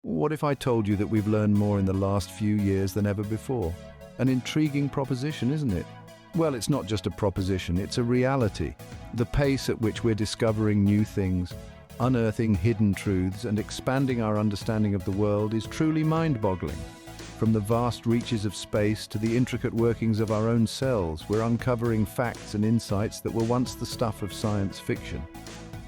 What if I told you that we've learned more in the last few years than ever before? An intriguing proposition, isn't it? Well, it's not just a proposition, it's a reality. The pace at which we're discovering new things, unearthing hidden truths, and expanding our understanding of the world is truly mind-boggling. From the vast reaches of space to the intricate workings of our own cells, we're uncovering facts and insights that were once the stuff of science fiction.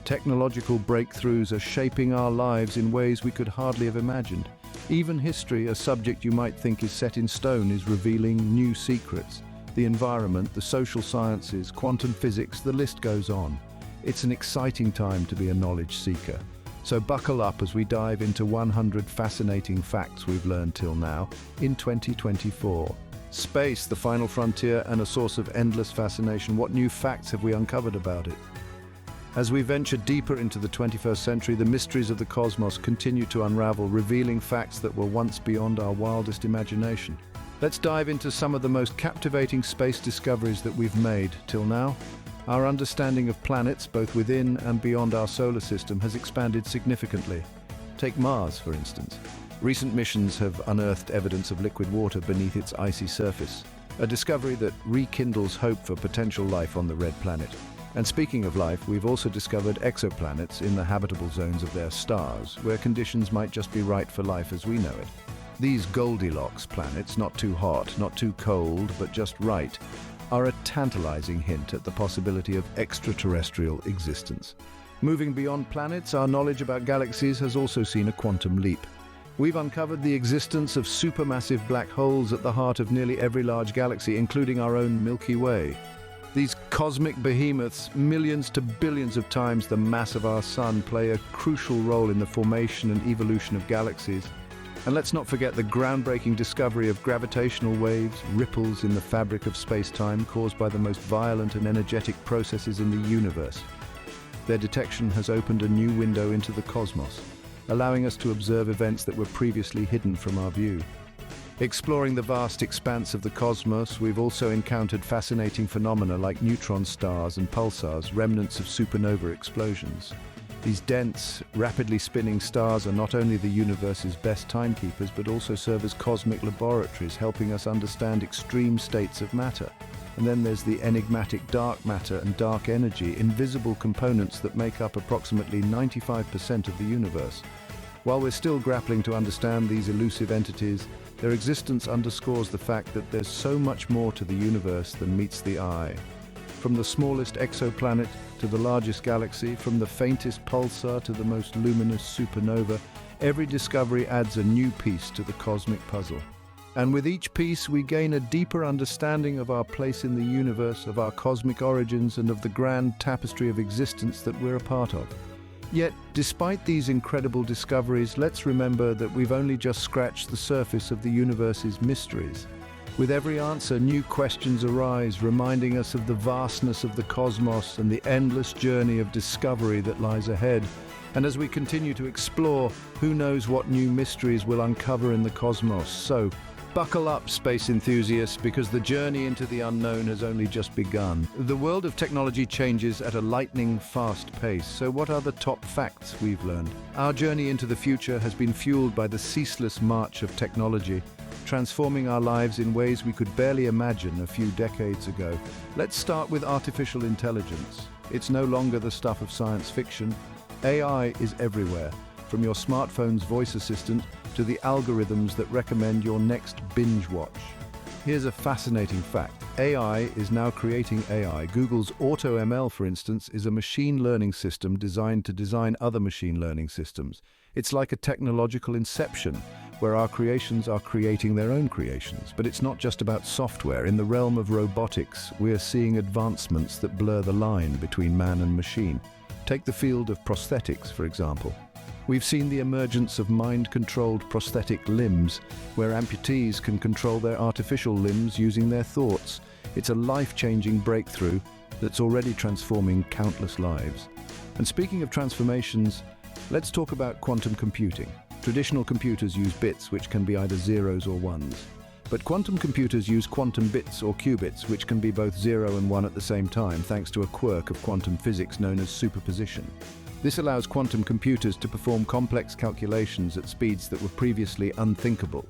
Technological breakthroughs are shaping our lives in ways we could hardly have imagined. Even history, a subject you might think is set in stone, is revealing new secrets. The environment, the social sciences, quantum physics, the list goes on. It's an exciting time to be a knowledge seeker. So buckle up as we dive into 100 fascinating facts we've learned till now in 2024. Space, the final frontier and a source of endless fascination. What new facts have we uncovered about it? As we venture deeper into the 21st century, the mysteries of the cosmos continue to unravel, revealing facts that were once beyond our wildest imagination. Let's dive into some of the most captivating space discoveries that we've made till now. Our understanding of planets, both within and beyond our solar system, has expanded significantly. Take Mars, for instance. Recent missions have unearthed evidence of liquid water beneath its icy surface, a discovery that rekindles hope for potential life on the red planet. And speaking of life, we've also discovered exoplanets in the habitable zones of their stars, where conditions might just be right for life as we know it. These Goldilocks planets, not too hot, not too cold, but just right, are a tantalizing hint at the possibility of extraterrestrial existence. Moving beyond planets, our knowledge about galaxies has also seen a quantum leap. We've uncovered the existence of supermassive black holes at the heart of nearly every large galaxy, including our own Milky Way. These cosmic behemoths, millions to billions of times the mass of our Sun, play a crucial role in the formation and evolution of galaxies. And let's not forget the groundbreaking discovery of gravitational waves, ripples in the fabric of space-time caused by the most violent and energetic processes in the universe. Their detection has opened a new window into the cosmos, allowing us to observe events that were previously hidden from our view. Exploring the vast expanse of the cosmos, we've also encountered fascinating phenomena like neutron stars and pulsars, remnants of supernova explosions. These dense, rapidly spinning stars are not only the universe's best timekeepers, but also serve as cosmic laboratories, helping us understand extreme states of matter. And then there's the enigmatic dark matter and dark energy, invisible components that make up approximately 95% of the universe. While we're still grappling to understand these elusive entities, their existence underscores the fact that there's so much more to the universe than meets the eye. From the smallest exoplanet to the largest galaxy, from the faintest pulsar to the most luminous supernova, every discovery adds a new piece to the cosmic puzzle. And with each piece, we gain a deeper understanding of our place in the universe, of our cosmic origins, and of the grand tapestry of existence that we're a part of. Yet, despite these incredible discoveries, let's remember that we've only just scratched the surface of the universe's mysteries. With every answer, new questions arise, reminding us of the vastness of the cosmos and the endless journey of discovery that lies ahead. And as we continue to explore, who knows what new mysteries we'll uncover in the cosmos. So, buckle up, space enthusiasts, because the journey into the unknown has only just begun. The world of technology changes at a lightning-fast pace, so what are the top facts we've learned? Our journey into the future has been fueled by the ceaseless march of technology, transforming our lives in ways we could barely imagine a few decades ago. Let's start with artificial intelligence. It's no longer the stuff of science fiction. AI is everywhere, from your smartphone's voice assistant to the algorithms that recommend your next binge watch. Here's a fascinating fact. AI is now creating AI. Google's AutoML, for instance, is a machine learning system designed to design other machine learning systems. It's like a technological inception, where our creations are creating their own creations. But it's not just about software. In the realm of robotics, we're seeing advancements that blur the line between man and machine. Take the field of prosthetics, for example. We've seen the emergence of mind-controlled prosthetic limbs, where amputees can control their artificial limbs using their thoughts. It's a life-changing breakthrough that's already transforming countless lives. And speaking of transformations, let's talk about quantum computing. Traditional computers use bits, which can be either zeros or ones. But quantum computers use quantum bits or qubits, which can be both 0 and 1 at the same time, thanks to a quirk of quantum physics known as superposition. This allows quantum computers to perform complex calculations at speeds that were previously unthinkable.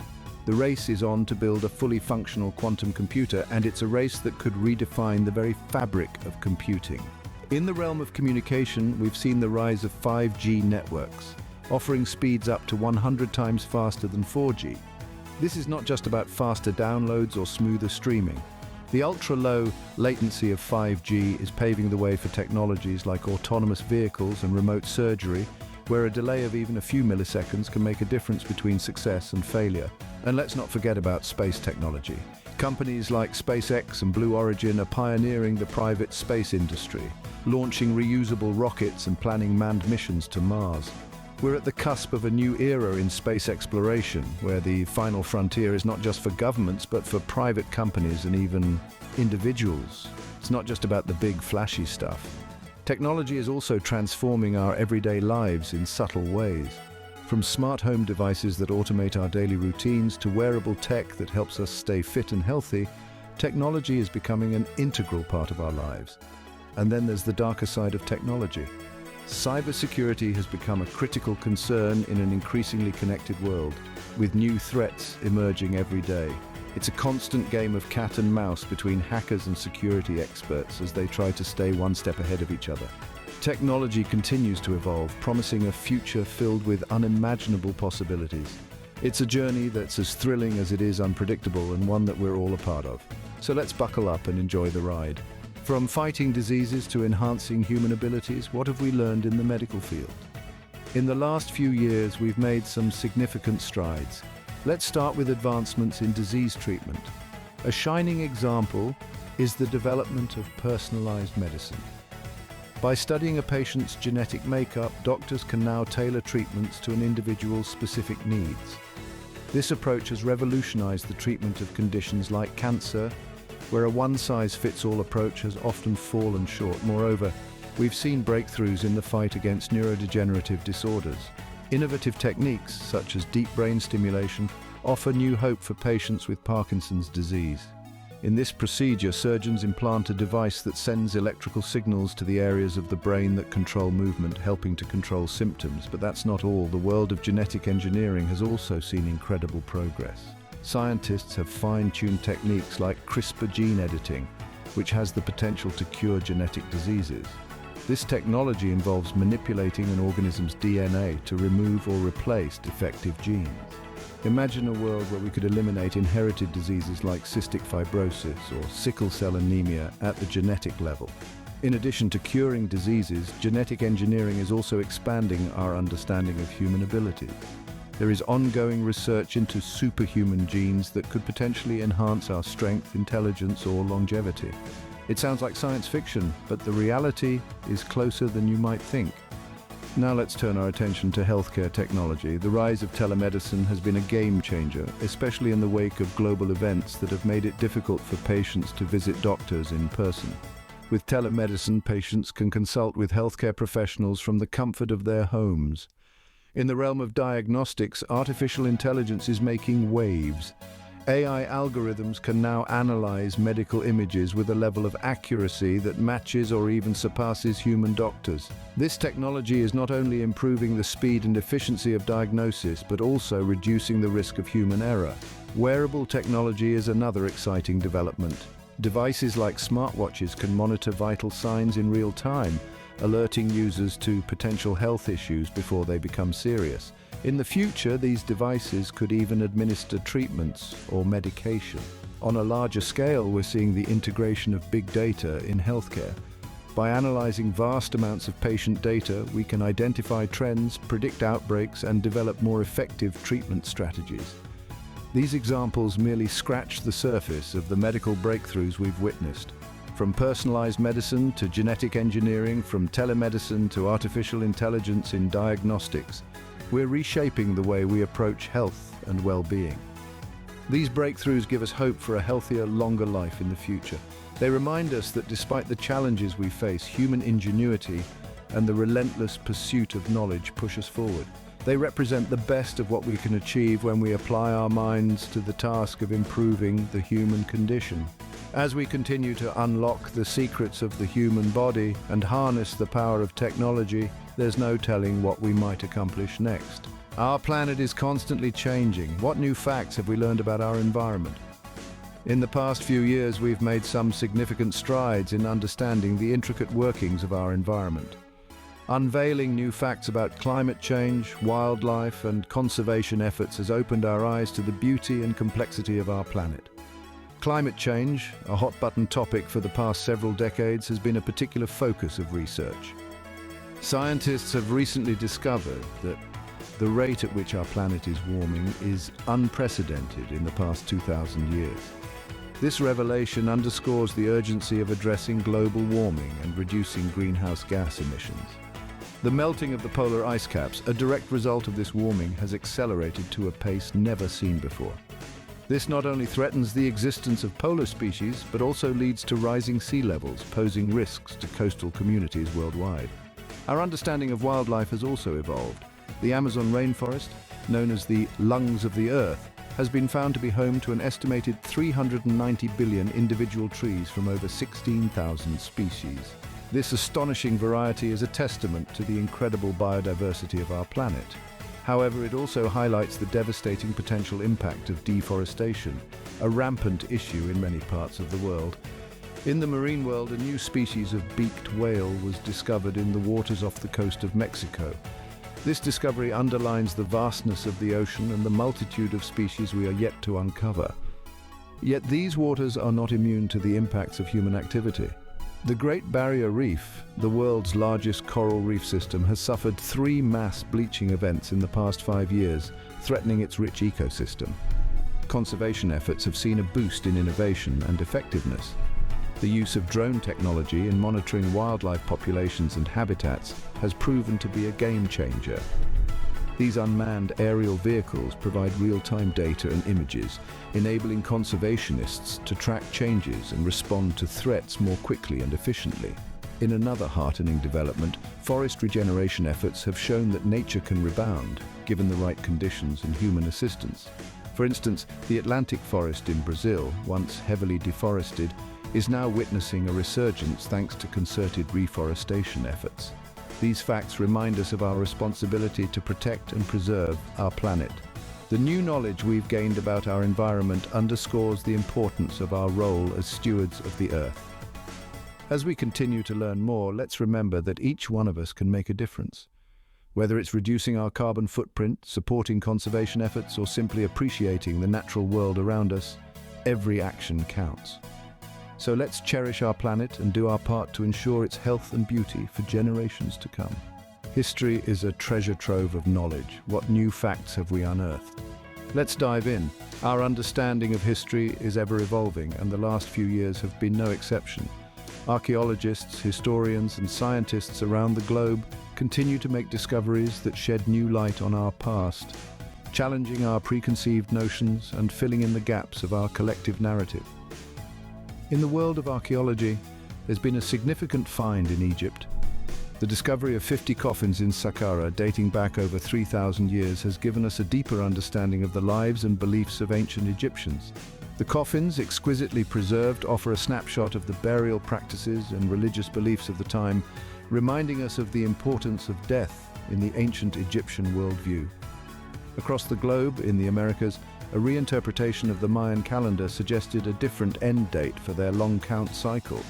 The race is on to build a fully functional quantum computer, and it's a race that could redefine the very fabric of computing. In the realm of communication, we've seen the rise of 5G networks, offering speeds up to 100 times faster than 4G. This is not just about faster downloads or smoother streaming. The ultra-low latency of 5G is paving the way for technologies like autonomous vehicles and remote surgery, where a delay of even a few milliseconds can make a difference between success and failure. And let's not forget about space technology. Companies like SpaceX and Blue Origin are pioneering the private space industry, launching reusable rockets and planning manned missions to Mars. We're at the cusp of a new era in space exploration, where the final frontier is not just for governments, but for private companies and even individuals. It's not just about the big, flashy stuff. Technology is also transforming our everyday lives in subtle ways. From smart home devices that automate our daily routines to wearable tech that helps us stay fit and healthy, technology is becoming an integral part of our lives. And then there's the darker side of technology. Cybersecurity has become a critical concern in an increasingly connected world, with new threats emerging every day. It's a constant game of cat and mouse between hackers and security experts as they try to stay one step ahead of each other. Technology continues to evolve, promising a future filled with unimaginable possibilities. It's a journey that's as thrilling as it is unpredictable, and one that we're all a part of. So let's buckle up and enjoy the ride. From fighting diseases to enhancing human abilities, what have we learned in the medical field? In the last few years, we've made some significant strides. Let's start with advancements in disease treatment. A shining example is the development of personalized medicine. By studying a patient's genetic makeup, doctors can now tailor treatments to an individual's specific needs. This approach has revolutionized the treatment of conditions like cancer, where a one-size-fits-all approach has often fallen short. Moreover, we've seen breakthroughs in the fight against neurodegenerative disorders. Innovative techniques, such as deep brain stimulation, offer new hope for patients with Parkinson's disease. In this procedure, surgeons implant a device that sends electrical signals to the areas of the brain that control movement, helping to control symptoms. But that's not all. The world of genetic engineering has also seen incredible progress. Scientists have fine-tuned techniques like CRISPR gene editing, which has the potential to cure genetic diseases. This technology involves manipulating an organism's DNA to remove or replace defective genes. Imagine a world where we could eliminate inherited diseases like cystic fibrosis or sickle cell anemia at the genetic level. In addition to curing diseases, genetic engineering is also expanding our understanding of human abilities. There is ongoing research into superhuman genes that could potentially enhance our strength, intelligence, or longevity. It sounds like science fiction, but the reality is closer than you might think. Now let's turn our attention to healthcare technology. The rise of telemedicine has been a game changer, especially in the wake of global events that have made it difficult for patients to visit doctors in person. With telemedicine, patients can consult with healthcare professionals from the comfort of their homes. In the realm of diagnostics, artificial intelligence is making waves. AI algorithms can now analyze medical images with a level of accuracy that matches or even surpasses human doctors. This technology is not only improving the speed and efficiency of diagnosis, but also reducing the risk of human error. Wearable technology is another exciting development. Devices like smartwatches can monitor vital signs in real time, alerting users to potential health issues before they become serious. In the future, these devices could even administer treatments or medication. On a larger scale, we're seeing the integration of big data in healthcare. By analyzing vast amounts of patient data, we can identify trends, predict outbreaks, and develop more effective treatment strategies. These examples merely scratch the surface of the medical breakthroughs we've witnessed. From personalized medicine to genetic engineering, from telemedicine to artificial intelligence in diagnostics, we're reshaping the way we approach health and well-being. These breakthroughs give us hope for a healthier, longer life in the future. They remind us that despite the challenges we face, human ingenuity and the relentless pursuit of knowledge push us forward. They represent the best of what we can achieve when we apply our minds to the task of improving the human condition. As we continue to unlock the secrets of the human body and harness the power of technology, there's no telling what we might accomplish next. Our planet is constantly changing. What new facts have we learned about our environment? In the past few years, we've made some significant strides in understanding the intricate workings of our environment. Unveiling new facts about climate change, wildlife, and conservation efforts has opened our eyes to the beauty and complexity of our planet. Climate change, a hot-button topic for the past several decades, has been a particular focus of research. Scientists have recently discovered that the rate at which our planet is warming is unprecedented in the past 2,000 years. This revelation underscores the urgency of addressing global warming and reducing greenhouse gas emissions. The melting of the polar ice caps, a direct result of this warming, has accelerated to a pace never seen before. This not only threatens the existence of polar species, but also leads to rising sea levels, posing risks to coastal communities worldwide. Our understanding of wildlife has also evolved. The Amazon rainforest, known as the lungs of the Earth, has been found to be home to an estimated 390 billion individual trees from over 16,000 species. This astonishing variety is a testament to the incredible biodiversity of our planet. However, it also highlights the devastating potential impact of deforestation, a rampant issue in many parts of the world. In the marine world, a new species of beaked whale was discovered in the waters off the coast of Mexico. This discovery underlines the vastness of the ocean and the multitude of species we are yet to uncover. Yet these waters are not immune to the impacts of human activity. The Great Barrier Reef, the world's largest coral reef system, has suffered 3 mass bleaching events in the past 5 years, threatening its rich ecosystem. Conservation efforts have seen a boost in innovation and effectiveness. The use of drone technology in monitoring wildlife populations and habitats has proven to be a game changer. These unmanned aerial vehicles provide real-time data and images, enabling conservationists to track changes and respond to threats more quickly and efficiently. In another heartening development, forest regeneration efforts have shown that nature can rebound, given the right conditions and human assistance. For instance, the Atlantic forest in Brazil, once heavily deforested, is now witnessing a resurgence thanks to concerted reforestation efforts. These facts remind us of our responsibility to protect and preserve our planet. The new knowledge we've gained about our environment underscores the importance of our role as stewards of the Earth. As we continue to learn more, let's remember that each one of us can make a difference. Whether it's reducing our carbon footprint, supporting conservation efforts, or simply appreciating the natural world around us, every action counts. So let's cherish our planet and do our part to ensure its health and beauty for generations to come. History is a treasure trove of knowledge. What new facts have we unearthed? Let's dive in. Our understanding of history is ever evolving, and the last few years have been no exception. Archaeologists, historians, and scientists around the globe continue to make discoveries that shed new light on our past, challenging our preconceived notions and filling in the gaps of our collective narrative. In the world of archaeology, there's been a significant find in Egypt. The discovery of 50 coffins in Saqqara, dating back over 3,000 years, has given us a deeper understanding of the lives and beliefs of ancient Egyptians. The coffins, exquisitely preserved, offer a snapshot of the burial practices and religious beliefs of the time, reminding us of the importance of death in the ancient Egyptian worldview. Across the globe, in the Americas, a reinterpretation of the Mayan calendar suggested a different end date for their long count cycle.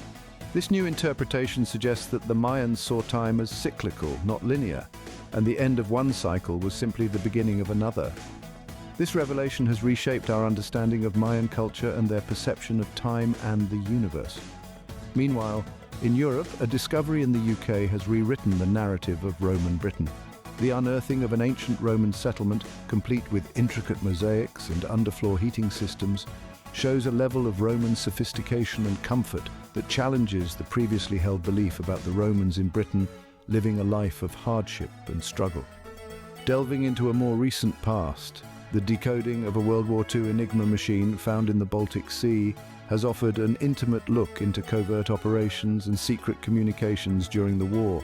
This new interpretation suggests that the Mayans saw time as cyclical, not linear, and the end of one cycle was simply the beginning of another. This revelation has reshaped our understanding of Mayan culture and their perception of time and the universe. Meanwhile, in Europe, a discovery in the UK has rewritten the narrative of Roman Britain. The unearthing of an ancient Roman settlement, complete with intricate mosaics and underfloor heating systems, shows a level of Roman sophistication and comfort that challenges the previously held belief about the Romans in Britain living a life of hardship and struggle. Delving into a more recent past, the decoding of a World War II Enigma machine found in the Baltic Sea has offered an intimate look into covert operations and secret communications during the war.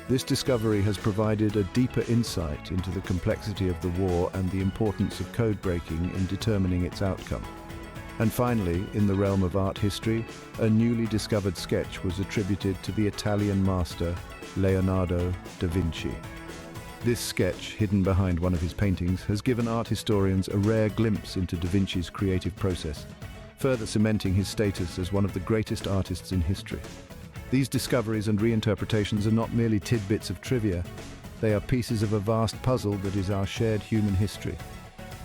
This discovery has provided a deeper insight into the complexity of the war and the importance of code breaking in determining its outcome. And finally, in the realm of art history, a newly discovered sketch was attributed to the Italian master Leonardo da Vinci. This sketch, hidden behind one of his paintings, has given art historians a rare glimpse into da Vinci's creative process, further cementing his status as one of the greatest artists in history. These discoveries and reinterpretations are not merely tidbits of trivia, they are pieces of a vast puzzle that is our shared human history.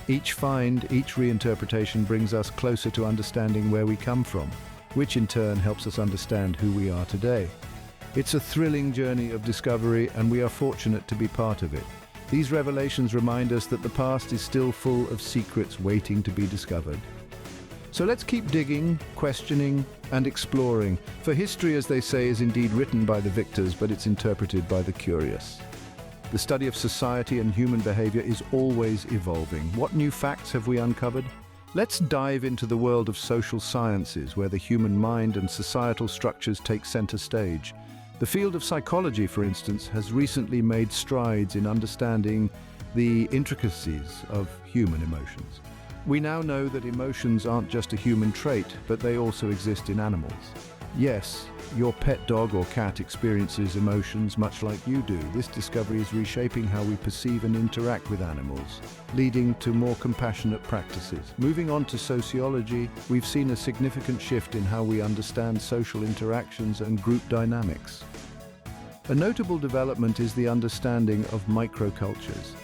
Each find, each reinterpretation brings us closer to understanding where we come from, which in turn helps us understand who we are today. It's a thrilling journey of discovery, and we are fortunate to be part of it. These revelations remind us that the past is still full of secrets waiting to be discovered. So let's keep digging, questioning, and exploring, for history, as they say, is indeed written by the victors, but it's interpreted by the curious. The study of society and human behavior is always evolving. What new facts have we uncovered? Let's dive into the world of social sciences, where the human mind and societal structures take center stage. The field of psychology, for instance, has recently made strides in understanding the intricacies of human emotions. We now know that emotions aren't just a human trait, but they also exist in animals. Yes, your pet dog or cat experiences emotions much like you do. This discovery is reshaping how we perceive and interact with animals, leading to more compassionate practices. Moving on to sociology, we've seen a significant shift in how we understand social interactions and group dynamics. A notable development is the understanding of microcultures.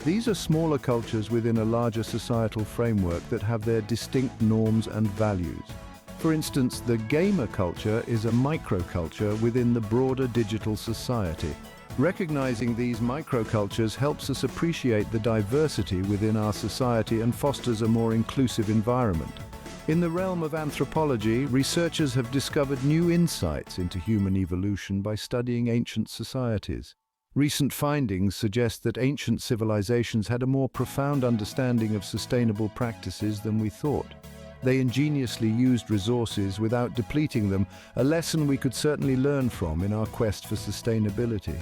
These are smaller cultures within a larger societal framework that have their distinct norms and values. For instance, the gamer culture is a microculture within the broader digital society. Recognizing these microcultures helps us appreciate the diversity within our society and fosters a more inclusive environment. In the realm of anthropology, researchers have discovered new insights into human evolution by studying ancient societies. Recent findings suggest that ancient civilizations had a more profound understanding of sustainable practices than we thought. They ingeniously used resources without depleting them, a lesson we could certainly learn from in our quest for sustainability.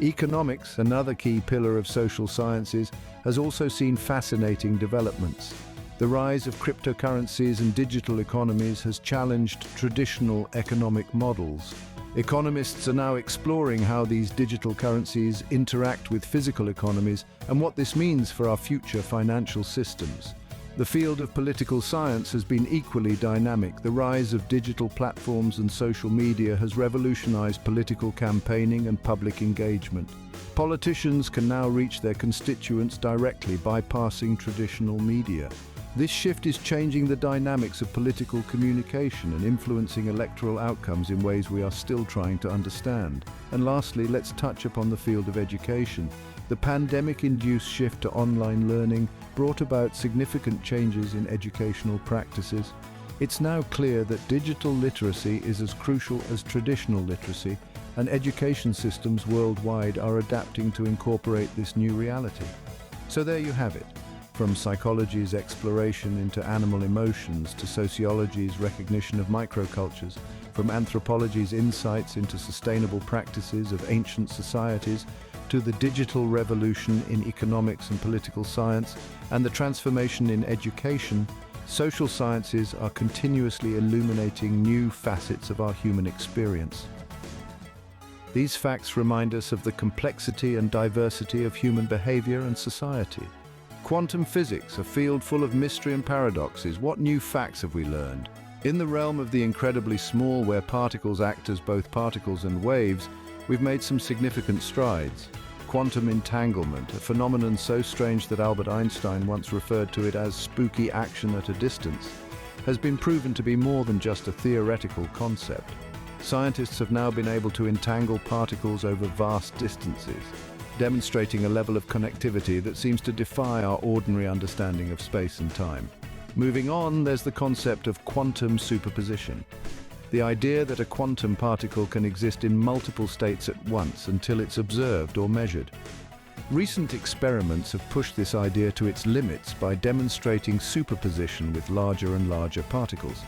Economics, another key pillar of social sciences, has also seen fascinating developments. The rise of cryptocurrencies and digital economies has challenged traditional economic models. Economists are now exploring how these digital currencies interact with physical economies and what this means for our future financial systems. The field of political science has been equally dynamic. The rise of digital platforms and social media has revolutionized political campaigning and public engagement. Politicians can now reach their constituents directly, bypassing traditional media. This shift is changing the dynamics of political communication and influencing electoral outcomes in ways we are still trying to understand. And lastly, let's touch upon the field of education. The pandemic-induced shift to online learning brought about significant changes in educational practices. It's now clear that digital literacy is as crucial as traditional literacy, and education systems worldwide are adapting to incorporate this new reality. So there you have it. From psychology's exploration into animal emotions to sociology's recognition of microcultures, from anthropology's insights into sustainable practices of ancient societies, to the digital revolution in economics and political science, and the transformation in education, social sciences are continuously illuminating new facets of our human experience. These facts remind us of the complexity and diversity of human behavior and society. Quantum physics, a field full of mystery and paradoxes. What new facts have we learned? In the realm of the incredibly small, where particles act as both particles and waves, we've made some significant strides. Quantum entanglement, a phenomenon so strange that Albert Einstein once referred to it as spooky action at a distance, has been proven to be more than just a theoretical concept. Scientists have now been able to entangle particles over vast distances, demonstrating a level of connectivity that seems to defy our ordinary understanding of space and time. Moving on, there's the concept of quantum superposition. The idea that a quantum particle can exist in multiple states at once until it's observed or measured. Recent experiments have pushed this idea to its limits by demonstrating superposition with larger and larger particles.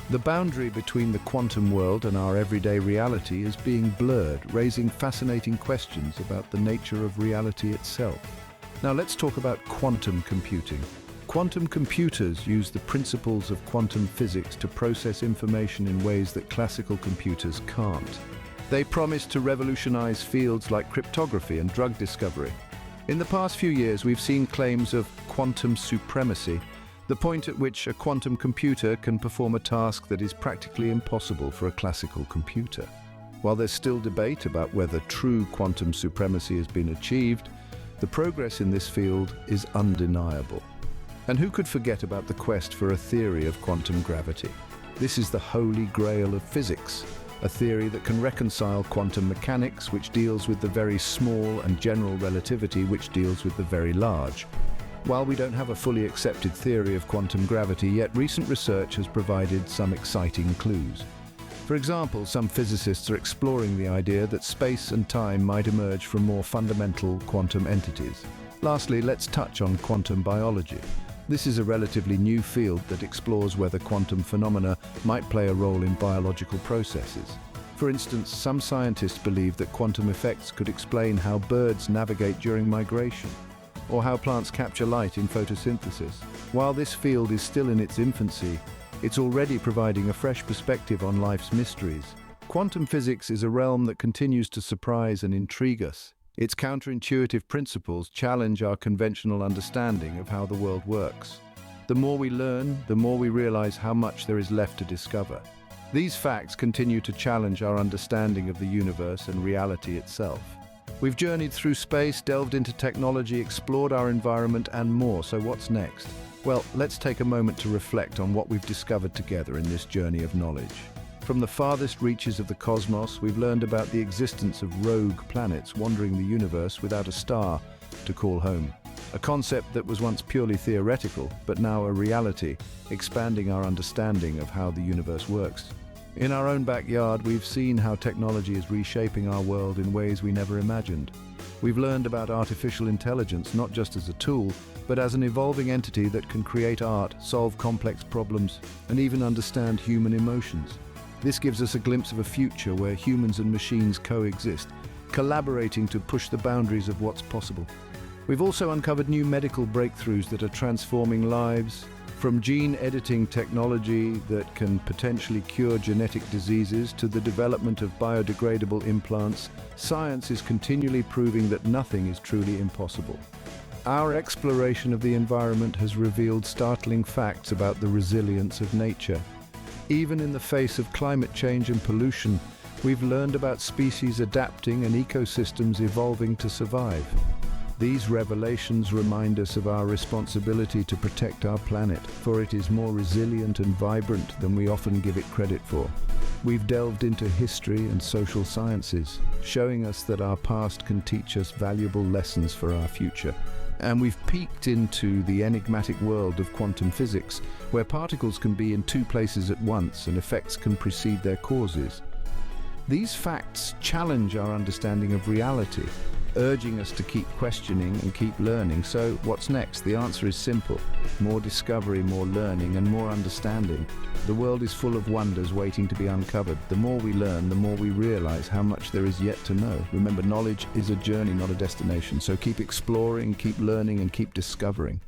The boundary between the quantum world and our everyday reality is being blurred, raising fascinating questions about the nature of reality itself. Now let's talk about quantum computing. Quantum computers use the principles of quantum physics to process information in ways that classical computers can't. They promise to revolutionize fields like cryptography and drug discovery. In the past few years, we've seen claims of quantum supremacy, the point at which a quantum computer can perform a task that is practically impossible for a classical computer. While there's still debate about whether true quantum supremacy has been achieved, the progress in this field is undeniable. And who could forget about the quest for a theory of quantum gravity? This is the holy grail of physics, a theory that can reconcile quantum mechanics, which deals with the very small, and general relativity, which deals with the very large. While we don't have a fully accepted theory of quantum gravity yet, recent research has provided some exciting clues. For example, some physicists are exploring the idea that space and time might emerge from more fundamental quantum entities. Lastly, let's touch on quantum biology. This is a relatively new field that explores whether quantum phenomena might play a role in biological processes. For instance, some scientists believe that quantum effects could explain how birds navigate during migration, or how plants capture light in photosynthesis. While this field is still in its infancy, it's already providing a fresh perspective on life's mysteries. Quantum physics is a realm that continues to surprise and intrigue us. Its counterintuitive principles challenge our conventional understanding of how the world works. The more we learn, the more we realize how much there is left to discover. These facts continue to challenge our understanding of the universe and reality itself. We've journeyed through space, delved into technology, explored our environment, and more. So what's next? Well, let's take a moment to reflect on what we've discovered together in this journey of knowledge. From the farthest reaches of the cosmos, we've learned about the existence of rogue planets wandering the universe without a star to call home. A concept that was once purely theoretical, but now a reality, expanding our understanding of how the universe works. In our own backyard, we've seen how technology is reshaping our world in ways we never imagined. We've learned about artificial intelligence not just as a tool, but as an evolving entity that can create art, solve complex problems, and even understand human emotions. This gives us a glimpse of a future where humans and machines coexist, collaborating to push the boundaries of what's possible. We've also uncovered new medical breakthroughs that are transforming lives, from gene editing technology that can potentially cure genetic diseases to the development of biodegradable implants. Science is continually proving that nothing is truly impossible. Our exploration of the environment has revealed startling facts about the resilience of nature. Even in the face of climate change and pollution, we've learned about species adapting and ecosystems evolving to survive. These revelations remind us of our responsibility to protect our planet, for it is more resilient and vibrant than we often give it credit for. We've delved into history and social sciences, showing us that our past can teach us valuable lessons for our future. And we've peeked into the enigmatic world of quantum physics, where particles can be in two places at once and effects can precede their causes. These facts challenge our understanding of reality, urging us to keep questioning and keep learning. So what's next? The answer is simple. More discovery, more learning, and more understanding. The world is full of wonders waiting to be uncovered. The more we learn, the more we realize how much there is yet to know. Remember, knowledge is a journey, not a destination. So keep exploring, keep learning, and keep discovering.